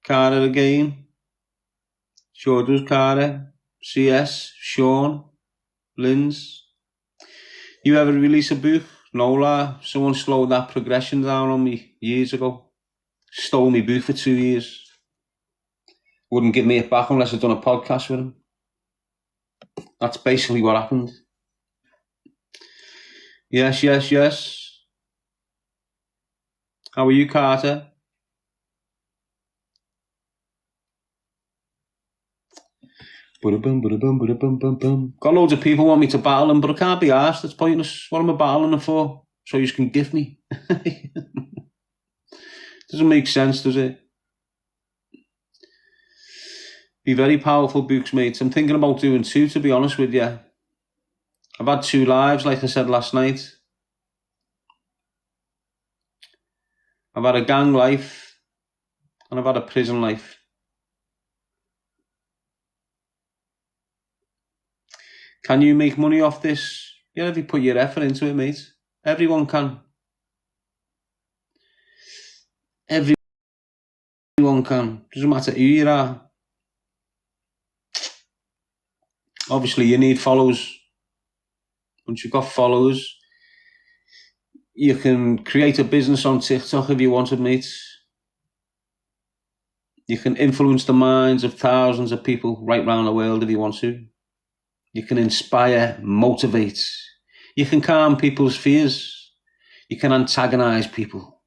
Cara again. Sure does, Cara. CS, Sean, Linz. You ever release a book? No, la. Someone slowed that progression down on me years ago. Stole me book for 2 years. Wouldn't give me it back unless I'd done a podcast with him. That's basically what happened. Yes. How are you, Carter? Got loads of people want me to battle them, but I can't be asked. It's pointless. What am I battling them for? So you can gift me. Doesn't make sense, does it? Be very powerful books, mates. I'm thinking about doing 2, to be honest with you. I've had 2 lives, like I said last night. I've had a gang life, and I've had a prison life. Can you make money off this? Yeah, if you put your effort into it, mate. Everyone can. Everyone can. Doesn't matter who you are. Obviously, you need followers. Once you've got followers, you can create a business on TikTok if you wanted, mate. You can influence the minds of thousands of people right around the world if you want to. You can inspire, motivate. You can calm people's fears. You can antagonize people.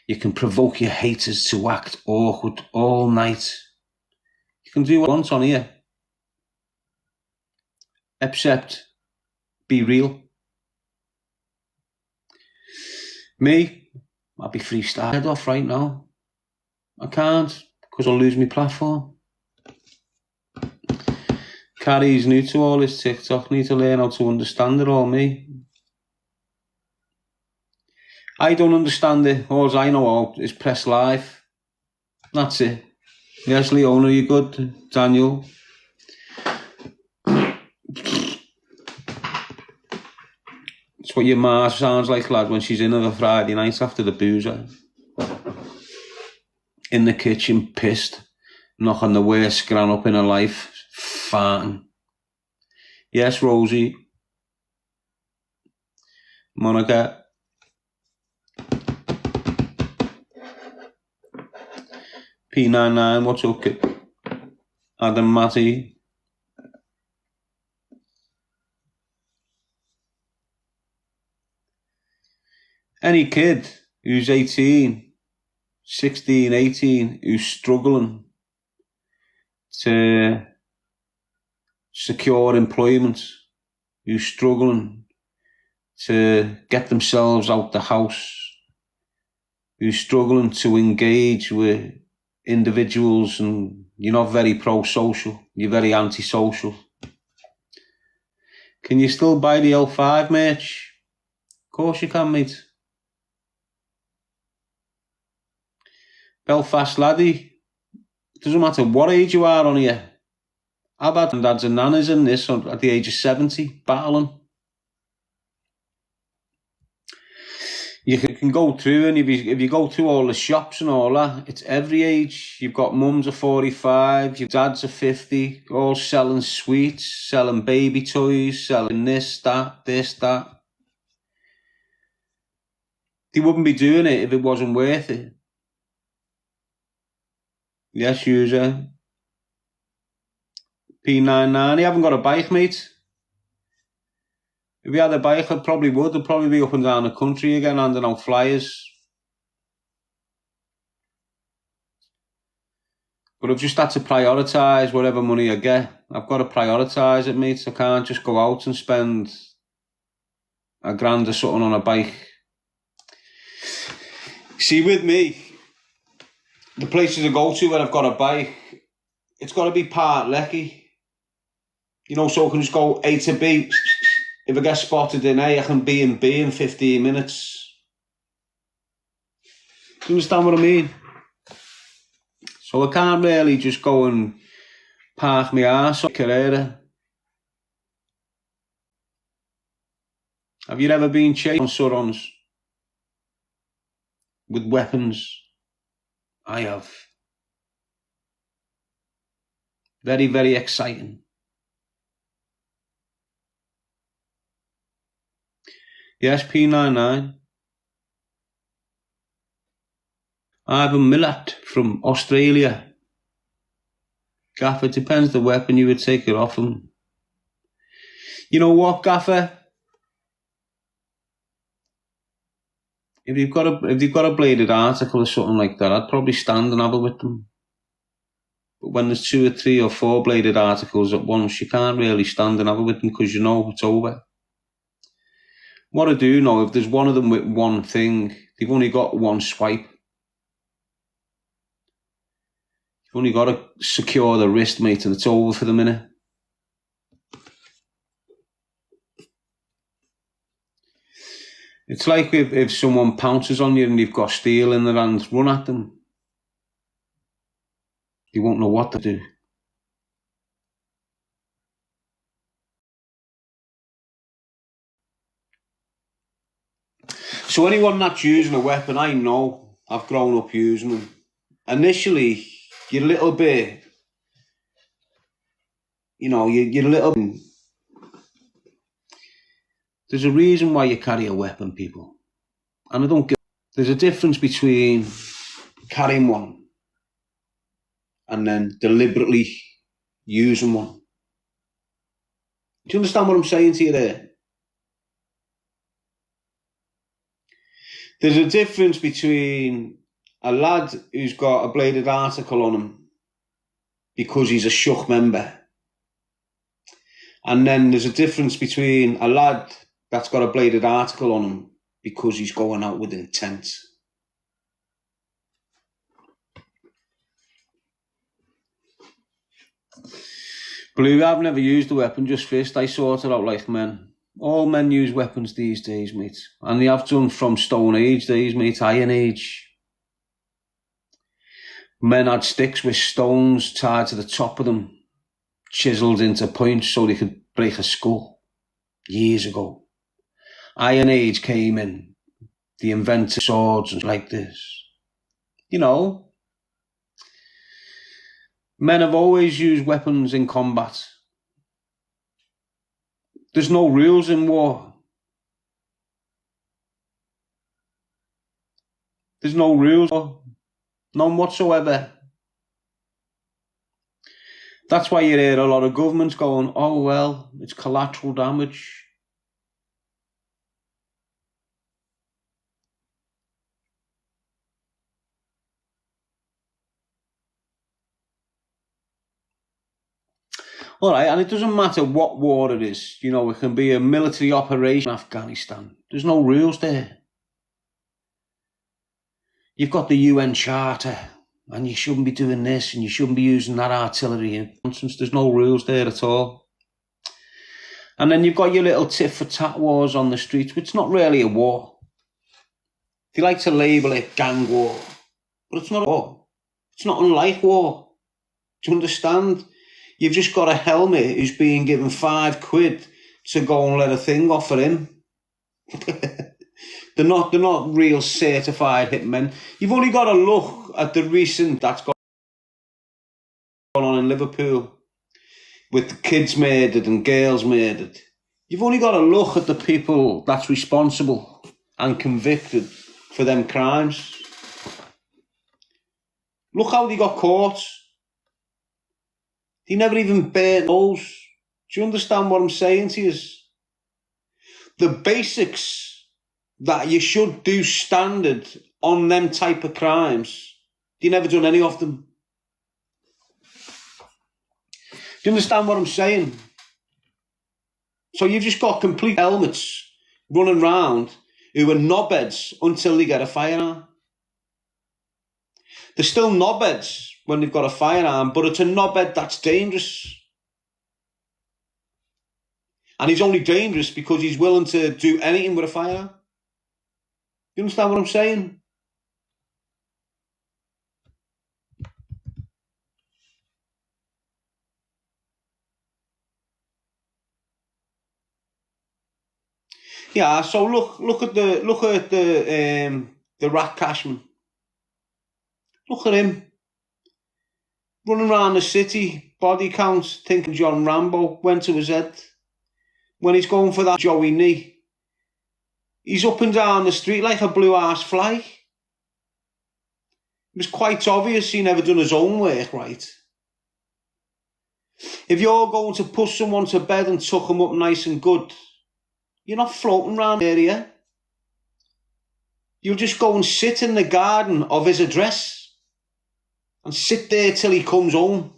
You can provoke your haters to act awkward all night. You can do what you want on here. Except be real. Me, I'll be freestyle head off right now. I can't, because I'll lose my platform. Carrie's new to all this TikTok, need to learn how to understand it all, me. I don't understand it. All I know how is press live. That's it. Yes, Leona, you good? Daniel? It's what your ma sounds like, lad, when she's in on a Friday night after the boozer. In the kitchen, pissed, knocking the worst gran up in her life, farting. Yes, Rosie. Monica. P99, what's up, kid? Adam, Matty. Any kid who's 18, 16, 18, who's struggling to secure employment, who's struggling to get themselves out the house, who's struggling to engage with individuals, and you're not very pro-social, you're very anti-social. Can you still buy the L5 merch? Of course you can, mate. Belfast laddie, it doesn't matter what age you are on here. I've had dads and nannies in this at the age of 70, battling. You can go through, and if you go through all the shops and all that, it's every age. You've got mums of 45, your dads are 50, all selling sweets, selling baby toys, selling this, that. They wouldn't be doing it if it wasn't worth it. Yes, user. P99, you haven't got a bike, mate. If we had a bike, I probably would. I'd probably be up and down the country again, handing out flyers. But I've just had to prioritise whatever money I get. I've got to prioritise it, mate. I can't just go out and spend $1,000 or something on a bike. See, with me, the places I go to where I've got a bike, it's got to be part lecky. You know, so I can just go A to B. If I get spotted in A, I can be in B in 15 minutes. Do you understand what I mean? So I can't really just go and park my arse on Carrera. Have you ever been chased on Surons with weapons? I have. Very, very exciting. Yes, P99. Ivan Millat from Australia. Gaffer, it depends the weapon you would take it off him. You know what, Gaffer? If you've got a bladed article or something like that, I'd probably stand and have it with them. But when there's 2 or 3 or 4 bladed articles at once, you can't really stand and have it with them because you know it's over. What I do know, if there's one of them with one thing, they've only got one swipe. You've only got to secure the wrist, mate, and it's over for the minute. It's like if someone pounces on you and you've got steel in their hands, run at them. You won't know what to do. So anyone that's using a weapon, I know, I've grown up using them. Initially, you're a little bit, you're a little bit. There's a reason why you carry a weapon, people. And I don't get. There's a difference between carrying one and then deliberately using one. Do you understand what I'm saying to you there? There's a difference between a lad who's got a bladed article on him because he's a shuck member. And then there's a difference between a lad that's got a bladed article on him because he's going out with intent. Believe me, I've never used a weapon, just fist. I sort it out like men. All men use weapons these days, mate. And they have done from Stone Age days, mate, Iron Age. Men had sticks with stones tied to the top of them, chiselled into points so they could break a skull. Years ago. Iron Age came in. They invented swords like this. Men have always used weapons in combat. There's no rules in war. There's no rules. None whatsoever. That's why you hear a lot of governments going, oh, well, it's collateral damage. All right, and it doesn't matter what war it is. It can be a military operation in Afghanistan. There's no rules there. You've got the UN Charter, and you shouldn't be doing this, and you shouldn't be using that artillery. Nonsense. There's no rules there at all. And then you've got your little tit-for-tat wars on the streets, which is not really a war. They like to label it gang war, but it's not a war. It's not unlike war. Do you understand? You've just got a helmet who's being given £5 to go and let a thing off for him. They're not real certified hitmen. You've only got to look at the recent that's gone on in Liverpool with the kids murdered and girls murdered. You've only got to look at the people that's responsible and convicted for them crimes. Look how they got caught. They never even bare nose. Do you understand what I'm saying to you? The basics that you should do standard on them type of crimes, they never done any of them. Do you understand what I'm saying? So you've just got complete helmets running around who are knobheads until they get a firearm. They're still knobheads when they've got a firearm, but it's a knobhead that's dangerous. And he's only dangerous because he's willing to do anything with a firearm. You understand what I'm saying? Yeah, so look at the Rat Cashman. Look at him. running around the city, body count, thinking John Rambo went to his head. When he's going for that Joey knee, he's up and down the street like a blue-ass fly. It was quite obvious he never done his own work right. If you're going to push someone to bed and tuck them up nice and good, you're not floating around the area. You'll just go and sit in the garden of his address and sit there till he comes home.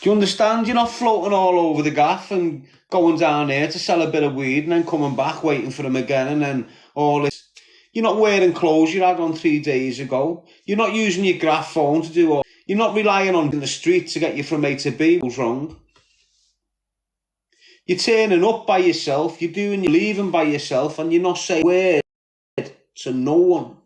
Do you understand? You're not floating all over the gaff and going down there to sell a bit of weed and then coming back waiting for him again and then all this. You're not wearing clothes you had on 3 days ago. You're not using your graph phone to do all. You're not relying on the street to get you from A to B. What's wrong? You're turning up by yourself, you're leaving by yourself, and you're not saying a word to no one.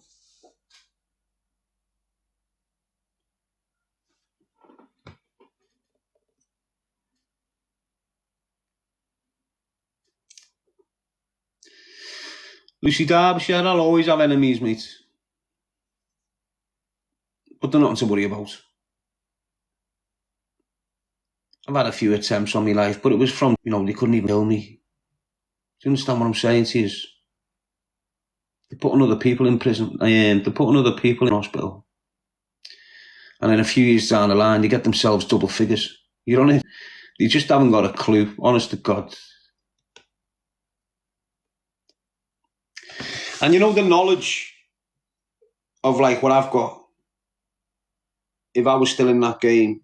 Lucy Derbyshire, I'll always have enemies, mate. But they're nothing to worry about. I've had a few attempts on my life, but it was from, they couldn't even kill me. Do you understand what I'm saying to you? They're putting other people in prison. They're putting other people in hospital. And then a few years down the line, they get themselves double figures. You're on it. They just haven't got a clue, honest to God. And the knowledge of what I've got, if I was still in that game,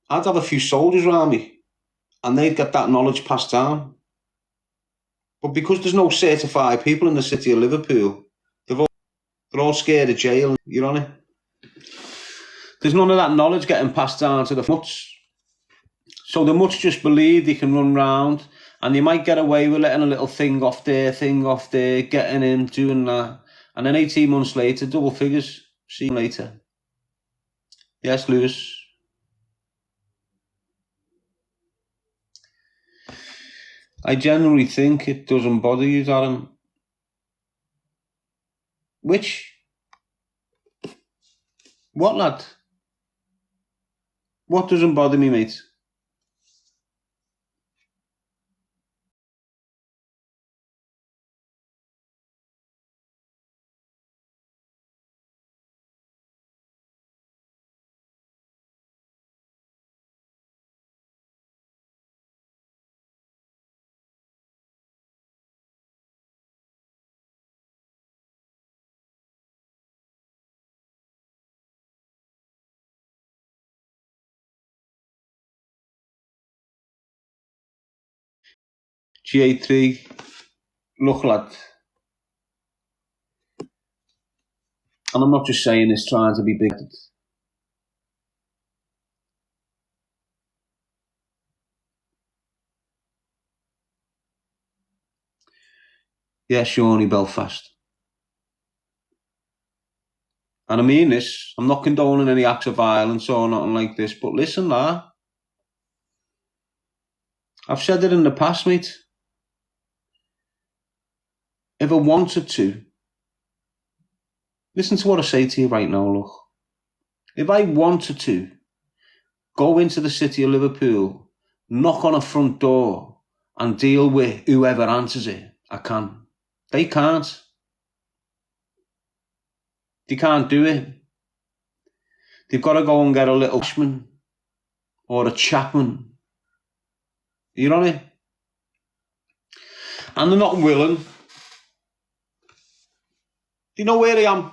I'd have a few soldiers around me and they'd get that knowledge passed down. But because there's no certified people in the city of Liverpool, they're all scared of jail. You're on it. There's none of that knowledge getting passed down to the mutts. So the mutts just believe they can run round and they might get away with letting a little thing off there, getting in, doing that. And then 18 months later, double figures. See you later. Yes, Lewis. I generally think it doesn't bother you, Darren. Which? What, lad? What doesn't bother me, mate? GA3, look, lad. And I'm not just saying this trying to be big. Yeah, Shawnee Belfast. And I mean this, I'm not condoning any acts of violence or nothing like this, but listen, lad. I've said it in the past, mate. If I wanted to, listen to what I say to you right now, look. If I wanted to go into the city of Liverpool, knock on a front door and deal with whoever answers it, I can. They can't. They can't do it. They've got to go and get a little Ashman or a Chapman. You on it? And they're not willing. Do you know where I am?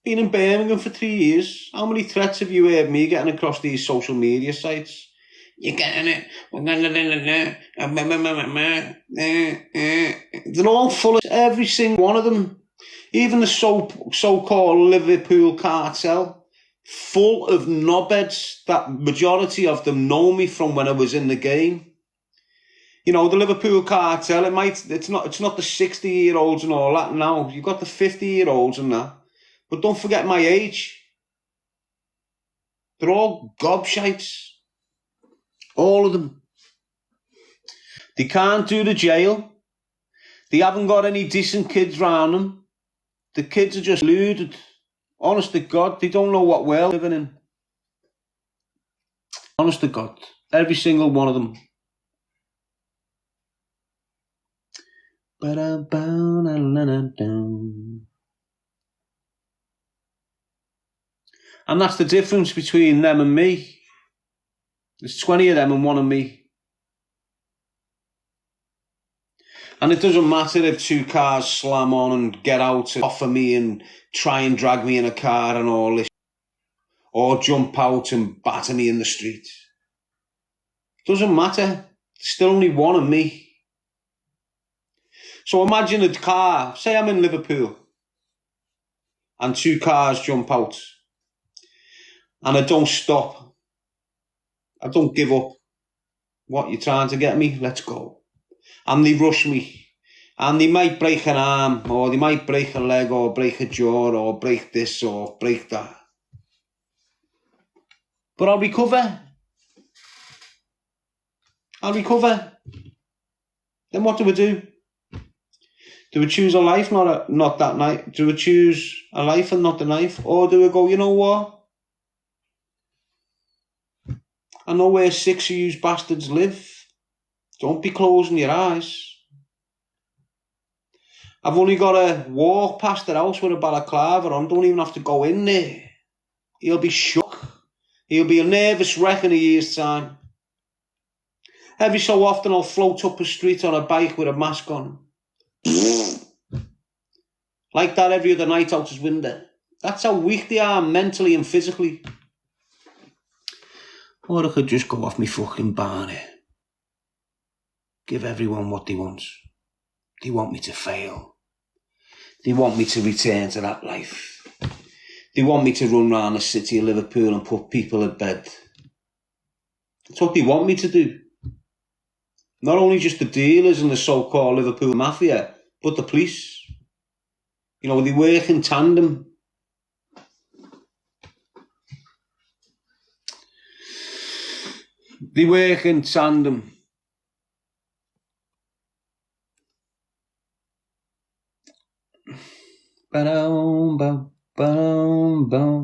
Been in Birmingham for 3 years. How many threats have you heard me getting across these social media sites? You're getting it. They're all full of every single one of them. Even the so-called Liverpool cartel, full of knobheads. That majority of them know me from when I was in the game. The Liverpool cartel, it's not the 60-year-olds and all that now. You've got the 50-year-olds and that. But don't forget my age. They're all gobshites. All of them. They can't do the jail. They haven't got any decent kids around them. The kids are just deluded. Honest to God, they don't know what world we're living in. Honest to God, every single one of them. And that's the difference between them and me. There's 20 of them and one of me. And it doesn't matter if two cars slam on and get out and offer me and try and drag me in a car and all this, or jump out and batter me in the street. Doesn't matter. There's still only one of me. So imagine a car, say I'm in Liverpool, and two cars jump out, and I don't stop. I don't give up. What, you trying to get me? Let's go. And they rush me. And they might break an arm, or they might break a leg, or break a jaw, or break this, or break that. But I'll recover. I'll recover. Then what do we do? Do we choose a life, not that knife? Do we choose a life and not the knife? Or do we go, you know what? I know where 6 of you bastards live. Don't be closing your eyes. I've only got to walk past the house with a balaclava on. Don't even have to go in there. He'll be shook. He'll be a nervous wreck in a year's time. Every so often I'll float up a street on a bike with a mask on. Like that every other night out his window. That's how weak they are mentally and physically. Or I could just go off me fucking barney. Give everyone what they want. They want me to fail. They want me to return to that life. They want me to run around the city of Liverpool and put people at bed. That's what they want me to do. Not only just the dealers and the so-called Liverpool mafia, but the police. You know, they work in tandem. They work in tandem. Ba-dum, ba, ba-dum, ba.